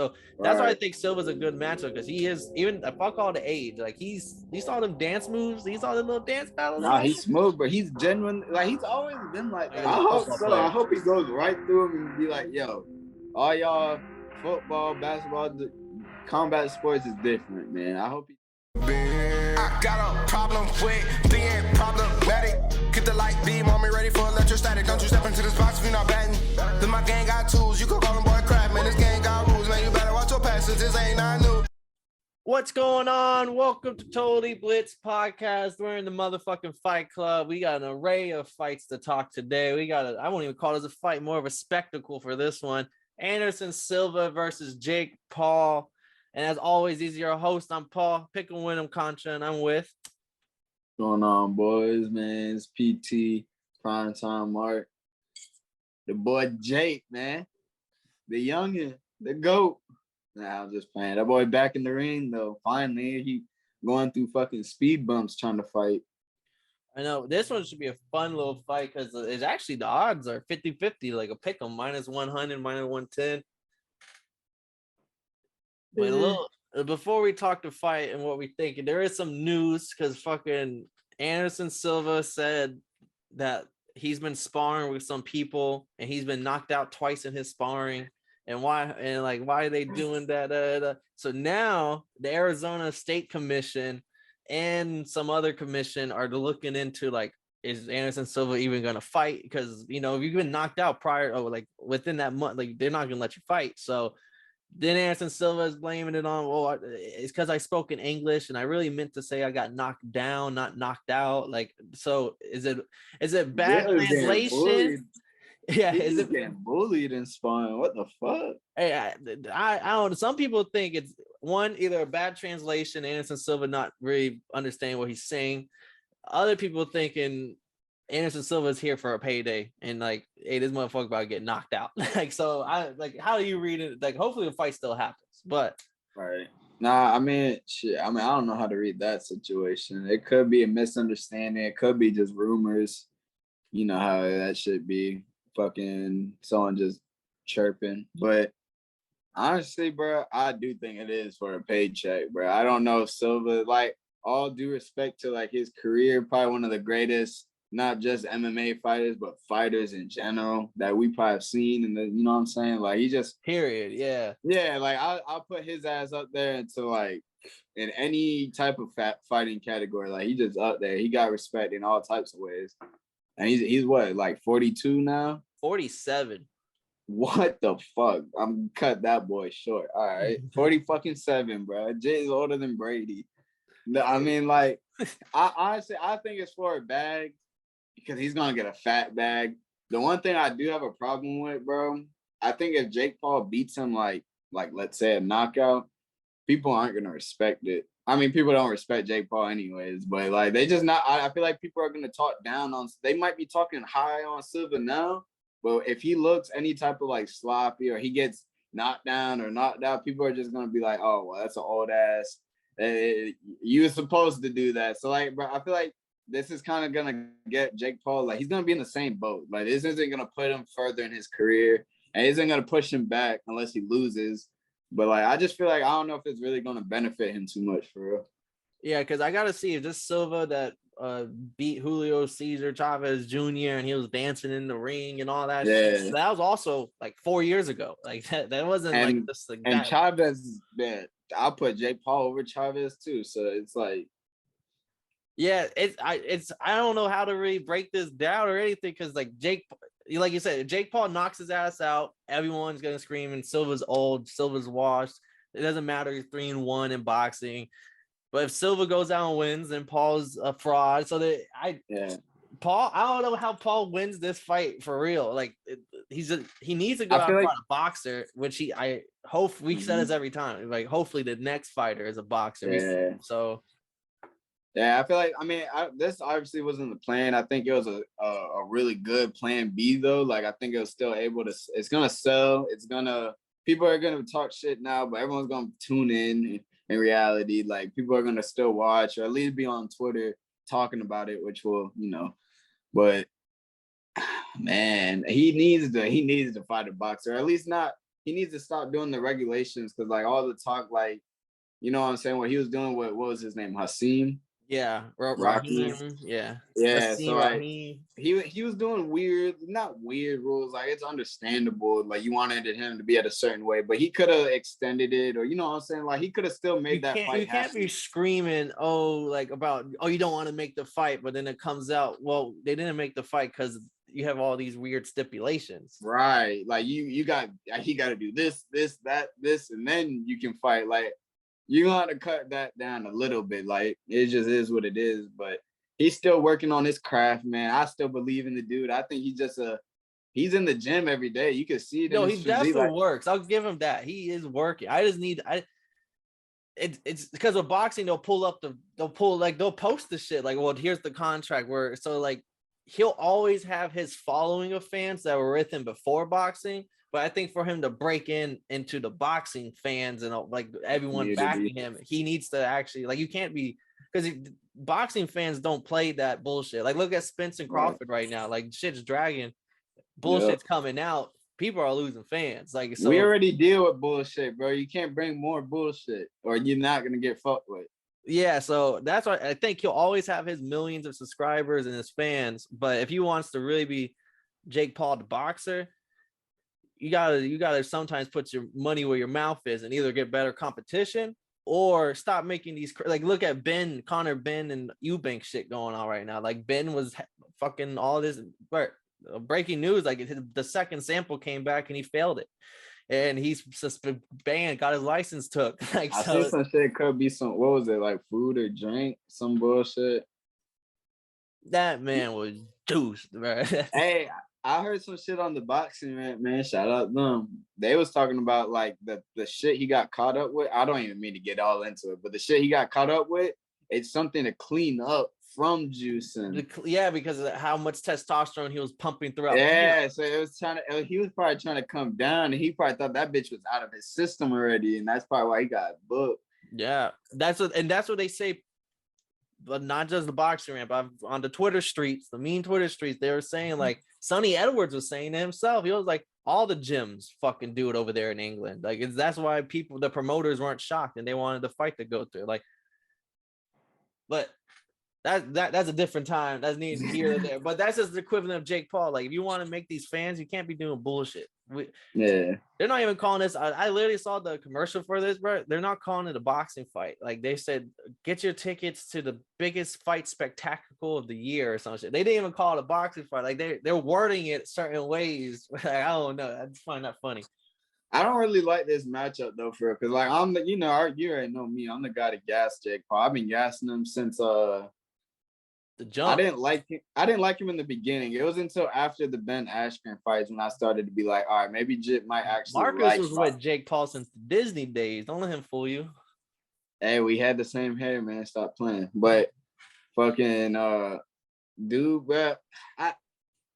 So that's why I think Silva's a good matchup because he is even fuck all the age. Like you saw them dance moves, he saw the little dance battles. Nah, he's smooth, but he's genuine. Like he's always been like that. I hope so. Player. I hope he goes right through him and be like, yo, all y'all football, basketball, combat sports is different, man. I hope he. I got a problem with being problematic. Get the light beam on me ready for electrostatic. Don't you step into this box if you're not batting. Then my gang got tools. You could call them boy crap, man. This gang got rules, man. You better watch your passes. This ain't not new. What's going on? Welcome to Totally Blitz Podcast. We're in the motherfucking Fight Club. We got an array of fights to talk today. I won't even call this a fight, more of a spectacle for this one. Anderson Silva versus Jake Paul. And as always, these are your hosts. I'm Paul, Pick and Win 'em Contra, and I'm with. What's going on, boys, man? It's PT, Primetime Mark. The boy Jake, man. The youngin, the GOAT. Nah, I'm just playing. That boy back in the ring, though. Finally, he going through fucking speed bumps trying to fight. I know. This one should be a fun little fight because it's actually the odds are 50-50, like a pick 'em, -100, -110. But before we talk to fight and what we think, there is some news because fucking Anderson Silva said that he's been sparring with some people and he's been knocked out twice in his sparring. And why are they doing that? So now the Arizona State Commission and some other commission are looking into like, is Anderson Silva even going to fight? Because, you know, if you've been knocked out prior or like within that month, like they're not going to let you fight. So then Anderson Silva is blaming it on, well, it's because I spoke in English and I really meant to say I got knocked down, not knocked out. Like, so is it bad translation? Yeah, is it getting bullied and sparring? What the fuck? Hey, I don't know. Some people think it's either a bad translation, Anderson Silva not really understanding what he's saying. Other people thinking Anderson Silva is here for a payday and like, hey, this motherfucker about to get knocked out. Like, so how do you read it? Like, hopefully the fight still happens, but right. Nah, I mean, shit. I don't know how to read that situation. It could be a misunderstanding. It could be just rumors. You know how that should be. Fucking someone just chirping. But honestly, bro, I do think it is for a paycheck, bro. I don't know if Silva, like, all due respect to like his career, probably one of the greatest, not just MMA fighters, but fighters in general that we probably have seen. And you know what I'm saying? Like, he just period. Yeah. Yeah. Like I'll put his ass up there into like in any type of fighting category. Like he just up there. He got respect in all types of ways. And he's what, like 42 now? 47. What the fuck? I'm cut that boy short. All right. 47, bro. Jay's older than Brady. I mean, like, I honestly think it's for a bag because he's gonna get a fat bag. The one thing I do have a problem with, bro, I think if Jake Paul beats him like let's say a knockout, people aren't gonna respect it. I mean, people don't respect Jake Paul anyways, but like they just not. I feel like people are gonna talk down on. They might be talking high on Silva now, but if he looks any type of like sloppy or he gets knocked down or knocked out, people are just gonna be like, "Oh, well, that's an old ass. You were supposed to do that." So like, bro, I feel like this is kind of gonna get Jake Paul. Like he's gonna be in the same boat. Like this isn't gonna put him further in his career, and isn't gonna push him back unless he loses. But like, I just feel like I don't know if it's really going to benefit him too much for real. Yeah, because I got to see if this Silva that beat Julio Cesar Chavez Jr. and he was dancing in the ring and all that shit. So that was also like 4 years ago. Like that wasn't like this. Like, and Chavez, man, I'll put Jake Paul over Chavez too. So it's like, yeah, I don't know how to really break this down or anything because like like you said, if Jake Paul knocks his ass out, everyone's gonna scream. And Silva's old, Silva's washed. It doesn't matter. He's 3-1 in boxing. But if Silva goes out and wins, then Paul's a fraud. So Paul, I don't know how Paul wins this fight for real. Like he needs to go out and fight a boxer, which I hope we say this every time. Like hopefully the next fighter is a boxer. Yeah. So. Yeah, I feel like this obviously wasn't the plan. I think it was a really good plan B though. Like I think it was still able to. It's gonna sell. People are gonna talk shit now, but everyone's gonna tune in. In reality, like people are gonna still watch or at least be on Twitter talking about it, which will, you know. But man, he needs to fight a boxer, or at least not he needs to stop doing the regulations because like all the talk, like you know what I'm saying, what he was doing with what was his name, Hasim Yeah, Rahim. Raheem. Yeah, Yeah, so Hakeem like Raheem. he was doing weird, not weird rules. Like it's understandable. Like you wanted him to be at a certain way, but he could have extended it, or you know what I'm saying. Like he could have still made that fight You can't happen. be screaming like about you don't want to make the fight, but then it comes out well they didn't make the fight because you have all these weird stipulations. Right. Like he got to do this, that, this, and then you can fight. Like you got to cut that down a little bit. Like it just is what it is. But he's still working on his craft, man. I still believe in the dude. I think he's in the gym every day. You can see it in No, his he physique. definitely Like, works. I'll give him that. He is working. I just need it's because of boxing, they'll post the shit like, well, here's the contract where so like he'll always have his following of fans that were with him before boxing. But I think for him to break into the boxing fans and like everyone backing him, he needs to actually like you can't be because boxing fans don't play that bullshit. Like look at Spence and Crawford right now. Like shit's dragging, bullshit's coming out. People are losing fans. Like so, we already deal with bullshit, bro. You can't bring more bullshit, or you're not gonna get fucked with. yeah, so that's why I think he'll always have his millions of subscribers and his fans. But if he wants to really be Jake Paul the boxer, you gotta sometimes put your money where your mouth is and either get better competition or stop making these like look at Conor Ben and Eubank shit going on right now. Like Ben was fucking all this breaking news, like the second sample came back and he failed it. And he's just banned, got his license took. Like I see some shit could be some what was it like food or drink, some bullshit. That man was juiced, bro. Hey, I heard some shit on the boxing man. Shout out them. They was talking about like the shit he got caught up with. I don't even mean to get all into it, but the shit he got caught up with, it's something to clean up from juicing. Yeah, because of how much testosterone he was pumping throughout. Yeah, so it was he was probably trying to come down, and he probably thought that bitch was out of his system already, and that's probably why he got booked. Yeah, that's what they say. But not just the boxing ramp, but on the Twitter streets, the mean Twitter streets, they were saying like Sonny Edwards was saying to himself, he was like, all the gyms fucking do it over there in England. Like that's why the promoters weren't shocked and they wanted the fight to go through. Like, but that's a different time. That's needed here or there. But that's just the equivalent of Jake Paul. Like if you want to make these fans, you can't be doing bullshit. They're not even calling this. I literally saw the commercial for this, bro. They're not calling it a boxing fight. Like they said, get your tickets to the biggest fight spectacle of the year or some shit. They didn't even call it a boxing fight. Like they're wording it certain ways. Like, I don't know. I just find that funny. I don't really like this matchup though, for because like I'm the you already know me. I'm the guy to gas Jake Paul. I've been gassing him since the jump. I didn't like him in the beginning. It was until after the Ben Askren fights when I started to be like, all right, maybe Jit might actually. Marcus was with Jake Paul since the Disney days. Don't let him fool you. Hey, we had the same hair, man. Stop playing. But fucking dude, bro,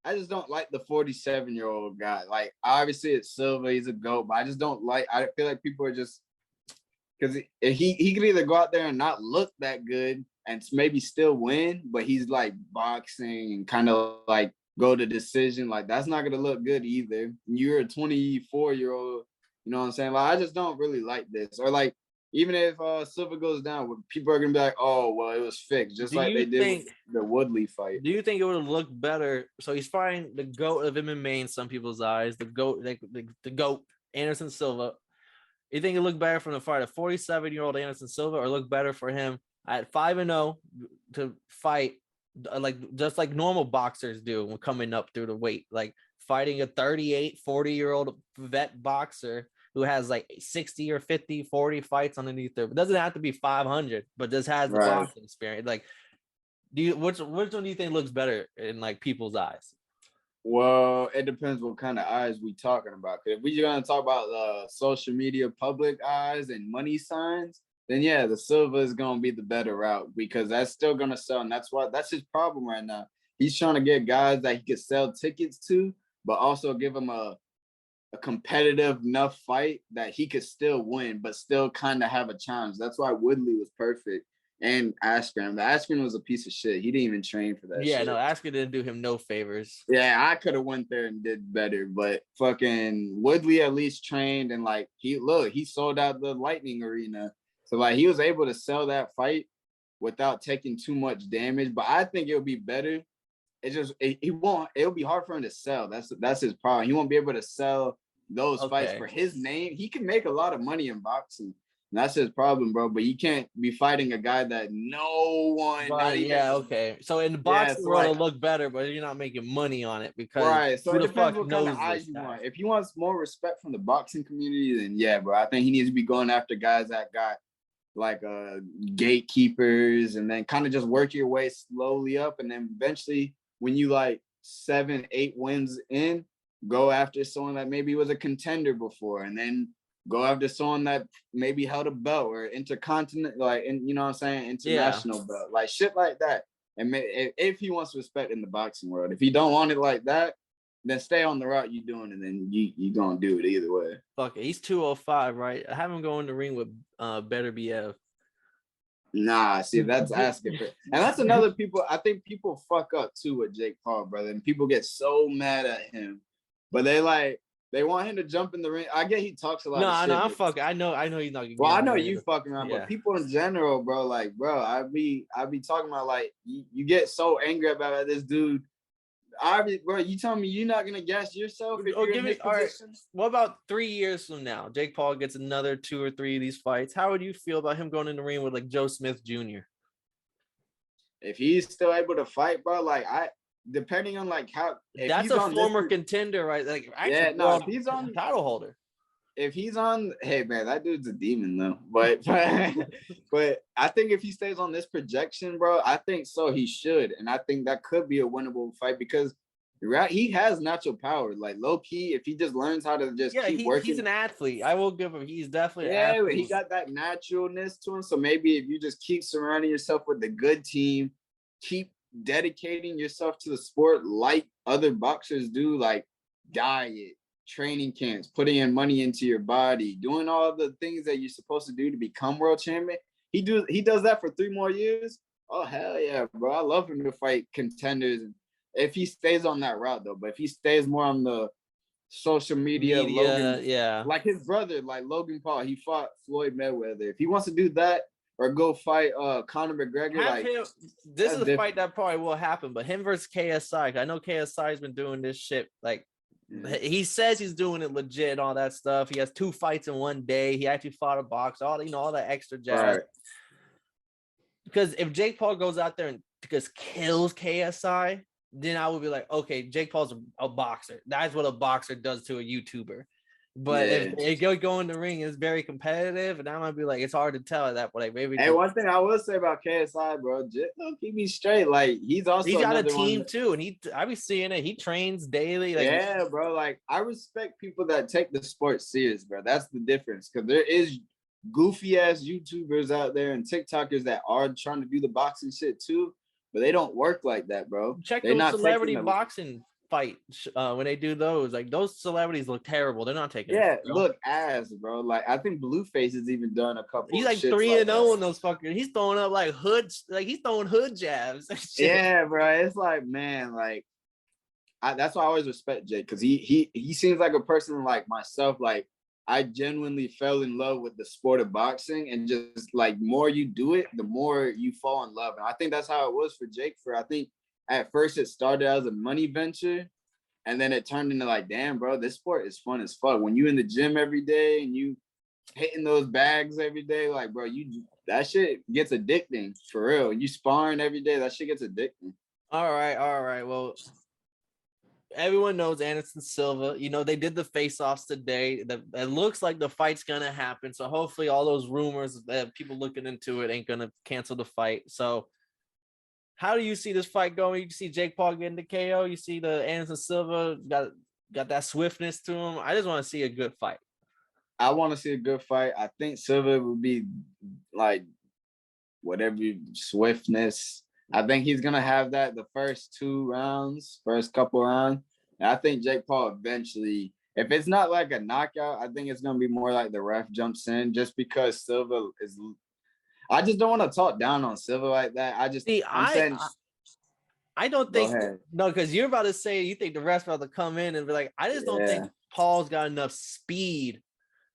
I just don't like the 47-year-old guy. Like, obviously it's Silva, he's a GOAT, but I just don't like. I feel like people are just because he could either go out there and not look that good and maybe still win, but he's like boxing and kind of like go to decision. Like that's not gonna look good either. You're a 24-year-old, you know what I'm saying? Like I just don't really like this. Or like even if Silva goes down, people are gonna be like, oh well, it was fixed, just like they did with the Woodley fight. Do you think it would have looked better? So he's fighting the GOAT of MMA in some people's eyes, the GOAT, the GOAT, Anderson Silva. You think it looked better from the fight of 47-year-old Anderson Silva, or look better for him at 5-0 to fight just like normal boxers do when coming up through the weight, like fighting a 40-year-old vet boxer who has like 60 or 50, 40 fights underneath there. It doesn't have to be 500, but just has the boxing experience. Like, which one do you think looks better in like people's eyes? Well, it depends what kind of eyes we talking about. If we're gonna talk about social media public eyes and money signs, then yeah, the Silva is gonna be the better route because that's still gonna sell, and that's his problem right now. He's trying to get guys that he could sell tickets to, but also give him a competitive enough fight that he could still win, but still kind of have a challenge. That's why Woodley was perfect. and Askren. The Askren was a piece of shit. He didn't even train for that Yeah, shit. no, Askren didn't do him no favors. Yeah, I could have went there and did better, but fucking Woodley at least trained and like he sold out the Lightning Arena. So like he was able to sell that fight without taking too much damage. But I think it'll be better. It'll be hard for him to sell. That's his problem. He won't be able to sell those fights for his name. He can make a lot of money in boxing. And that's his problem, bro. But you can't be fighting a guy that no one. So in the boxing world, it'll look better, but you're not making money on it because So it depends what kind of eyes you want. If he wants more respect from the boxing community, then yeah, bro. I think he needs to be going after guys that got like gatekeepers, and then kind of just work your way slowly up, and then eventually, when you like 7-8 wins in, go after someone that maybe was a contender before, and then go after someone that maybe held a belt or intercontinental, like, and you know what I'm saying, international belt, like shit like that. And if he wants respect in the boxing world, if he don't want it like that, then stay on the route you're doing, and then you gonna do it either way. Fuck it, he's 205, right? I have him go in the ring with Better BF. Nah, see, that's asking for, and that's another I think people fuck up too with Jake Paul, brother, and people get so mad at him, but they want him to jump in the ring. I get he talks a lot. I'm fucking. I know he's not. Well, I know you fucking around, but people in general, bro, like, bro, I be talking about like you get so angry about this dude. Bro, you tell me you're not gonna gas yourself? All right. What about 3 years from now? Jake Paul gets another 2 or 3 of these fights. How would you feel about him going in the ring with like Joe Smith Jr.? If he's still able to fight, bro, like depending on like how. That's a former contender, right? Like if he's on title holder. If he's on, hey man, that dude's a demon though. But I think if he stays on this projection, bro, I think so he should, and I think that could be a winnable fight because he has natural power. Like low key, if he just learns how to just keep working, he's an athlete. I will give him. He's definitely an athlete. He got that naturalness to him. So maybe if you just keep surrounding yourself with a good team, keep dedicating yourself to the sport like other boxers do, like diet, training camps, putting in money into your body, doing all the things that you're supposed to do to become world champion. He does that for 3 more years. Oh hell yeah, bro! I love him to fight contenders. If he stays on that route though, but if he stays more on the social media Logan, like his brother, like Logan Paul, he fought Floyd Mayweather. If he wants to do that or go fight Conor McGregor, this is a fight that probably will happen. But him versus KSI, I know KSI has been doing this shit like. He says he's doing it legit, all that stuff. He has 2 fights in one day. He actually fought a box, all that extra jazz. Right. Because if Jake Paul goes out there and just kills KSI, then I would be like, okay, Jake Paul's a boxer. That's what a boxer does to a YouTuber. But if you go in the ring, it's very competitive, and I might be like, it's hard to tell at that point. Like maybe. Hey, one thing I will say about KSI, bro, just keep me straight. Like he's got a team too, and I be seeing it. He trains daily. Like, yeah, bro. Like I respect people that take the sport serious, bro. That's the difference, because there is goofy ass YouTubers out there and TikTokers that are trying to do the boxing shit too, but they don't work like that, bro. Check those celebrity boxing fight when they do those, like those celebrities look terrible. They're not taking look ass, bro. Like I think Blueface has even done a couple. He's like 3-0 in those fuckers. He's throwing up like hoods, like he's throwing hood jabs. Yeah, bro. It's like, man, like that's why I always respect Jake, because he seems like a person like myself. Like I genuinely fell in love with the sport of boxing, and just like more you do it, the more you fall in love. And I think that's how it was for Jake. I think at first it started as a money venture, and then it turned into like, damn, bro, this sport is fun as fuck. When you in the gym every day and you hitting those bags every day, like, bro, that shit gets addicting for real. You sparring every day, that shit gets addicting. All right. Well, everyone knows Anderson Silva. You know, they did the face-offs today. It looks like the fight's gonna happen. So hopefully all those rumors that people looking into it ain't gonna cancel the fight. So how do you see this fight going? You see Jake Paul getting the KO. You see the Anderson Silva got that swiftness to him. I just want to see a good fight. I want to see a good fight. I think Silva would be like whatever swiftness. I think he's gonna have that the first couple rounds. And I think Jake Paul eventually, if it's not like a knockout, I think it's gonna be more like the ref jumps in, just because Silva is. I just don't want to talk down on Silva like that. I'm saying. I don't think no, because you're about to say you think the rest about to come in and be like, I just don't think Paul's got enough speed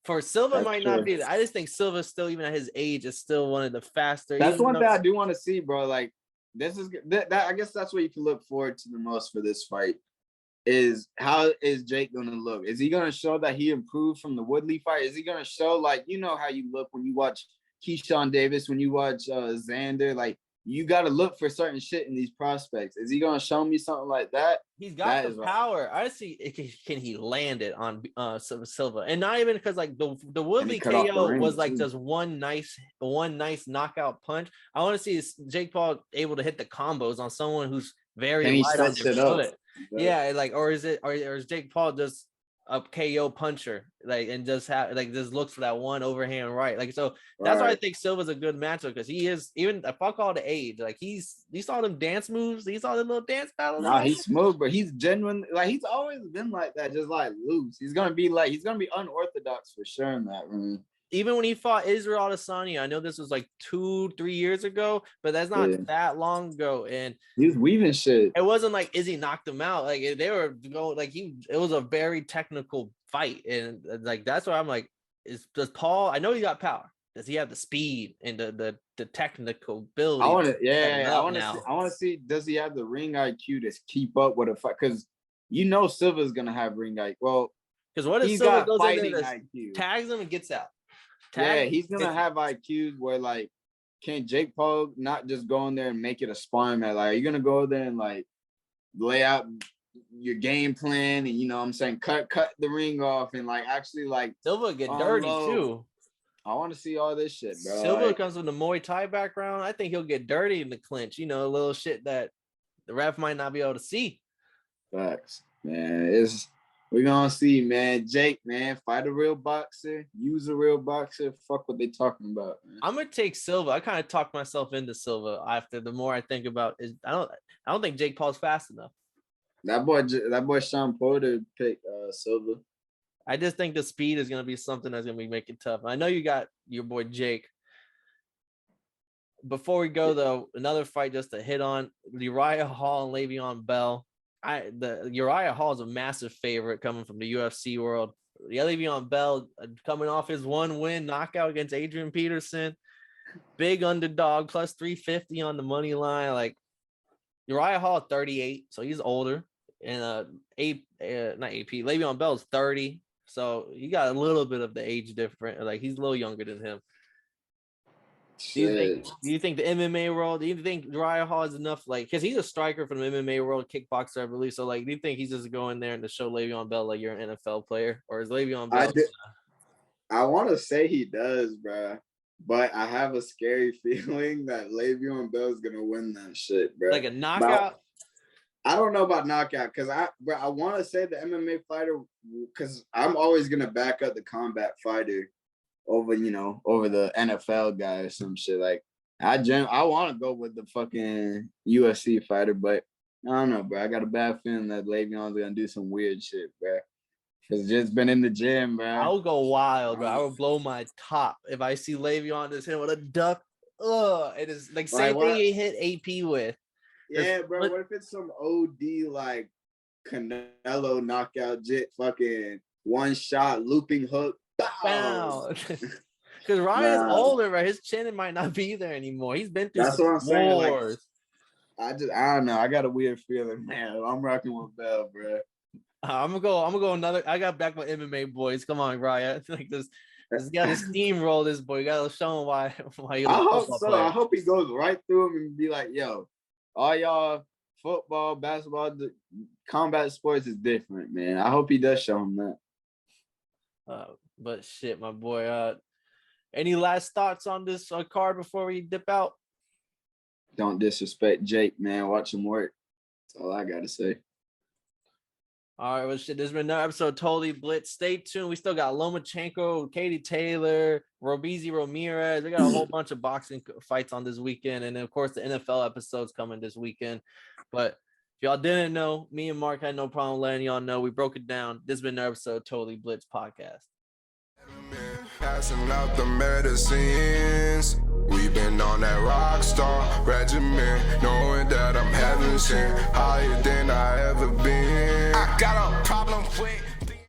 for Silva. That's might true. Not be. I just think Silva still, even at his age, is still one of the faster. That's one thing I do want to see, bro. Like this is that. I guess that's what you can look forward to the most for this fight. Is how is Jake gonna look? Is he gonna show that he improved from the Woodley fight? Is he gonna show like how you look when you watch Keyshawn Davis, when you watch Xander, like. You got to look for certain shit in these prospects. Is he going to show me something like that? He's got the power. Right. I see. Can he land it on Silva? And not even because like the Woodley KO was like just one nice knockout punch. I want to see Jake Paul able to hit the combos on someone who's very light on the foot. Yeah, like or is Jake Paul just a KO puncher, like, and just have like just looks for that one overhand right, like, so that's why I think Silva's a good matchup, because he is, even if I call the age, like you saw them dance moves, he saw the little dance battles. Nah, he's smooth, but he's genuine, like he's always been like that, just like loose. He's gonna be unorthodox for sure in that room. Even when he fought Israel Adesanya, I know this was like 2-3 years ago, but that's not that long ago. And he was weaving shit. It wasn't like Izzy knocked him out. Like they were going like it was a very technical fight. And like that's why I'm like, does Paul, I know he got power. Does he have the speed and the technical ability? I want to see, does he have the ring IQ to keep up with a fight? Because Silva's gonna have ring IQ. Well, because what if Silva goes in there, IQ, tags him and gets out? He's gonna have IQs where like, can Jake Paul not just go in there and make it a sparring match? Like, are you gonna go there and like lay out your game plan and cut the ring off and like actually like Silva get dirty too? I want to see all this shit, bro. Silva comes from the Muay Thai background. I think he'll get dirty in the clinch. A little shit that the ref might not be able to see. Facts, man. We're gonna see, man. Jake, man, fight a real boxer, use a real boxer. Fuck what they talking about, man. I'm gonna take Silva. I kind of talked myself into Silva after the more I think about it. I don't think Jake Paul's fast enough. That boy Sean Porter picked Silva. I just think the speed is gonna be something that's gonna be making it tough. I know you got your boy Jake. Before we go though, another fight just to hit on: Uriah Hall and Leveon Bell. The Uriah Hall is a massive favorite coming from the UFC world. Leveon Bell coming off his 1-win knockout against Adrian Peterson, big underdog, plus 350 on the money line. Like Uriah Hall 38, so he's older, and Leveon Bell's 30, so you got a little bit of the age difference. Like he's a little younger than him. Do you think the MMA world, do you think Uriah Hall is enough? Like, because he's a striker from the MMA world, kickboxer, I believe. So, like, do you think he's just going there and to show Leveon Bell like you're an NFL player, or is Leveon Bell? I want to say he does, bro, but I have a scary feeling that Leveon Bell is gonna win that shit, bro. Like a knockout. I don't know about knockout, because I want to say the MMA fighter, because I'm always gonna back up the combat fighter over the NFL guy or some shit. Like I want to go with the fucking UFC fighter, but I don't know, bro. I got a bad feeling that Le'Veon's gonna do some weird shit, bro. Cause just been in the gym, bro. I'll go wild, bro. I will blow my top if I see Le'Veon just hit with a duck. It is like same thing he hit AP with. Yeah, bro. What if it's some OD like Canelo knockout, jit fucking one shot looping hook? Because Ryan's older, right? His chin might not be there anymore. He's been through some wars. Saying, like, I don't know. I got a weird feeling, man. I'm rocking with Bell, bro. I'm gonna go another. I got back with MMA boys. Come on, Ryan. Like this. You gotta steamroll this boy. You gotta show him why you. I hope so. Player. I hope he goes right through him and be like, "Yo, all y'all football, basketball, combat sports is different, man." I hope he does show him that. But shit, my boy. Any last thoughts on this card before we dip out? Don't disrespect Jake, man. Watch him work. That's all I gotta say. All right, well, shit. There's been another episode of Totally Blitz. Stay tuned. We still got Lomachenko, Katie Taylor, Robeisy Ramirez. We got a whole bunch of boxing fights on this weekend, and then, of course, the NFL episode's coming this weekend. But if y'all didn't know, me and Mark had no problem letting y'all know. We broke it down. This has been another episode of Totally Blitz podcast. Passing out the medicines. We been on that rock star regimen, knowing that I'm heaven sent, higher than I ever been. I got a problem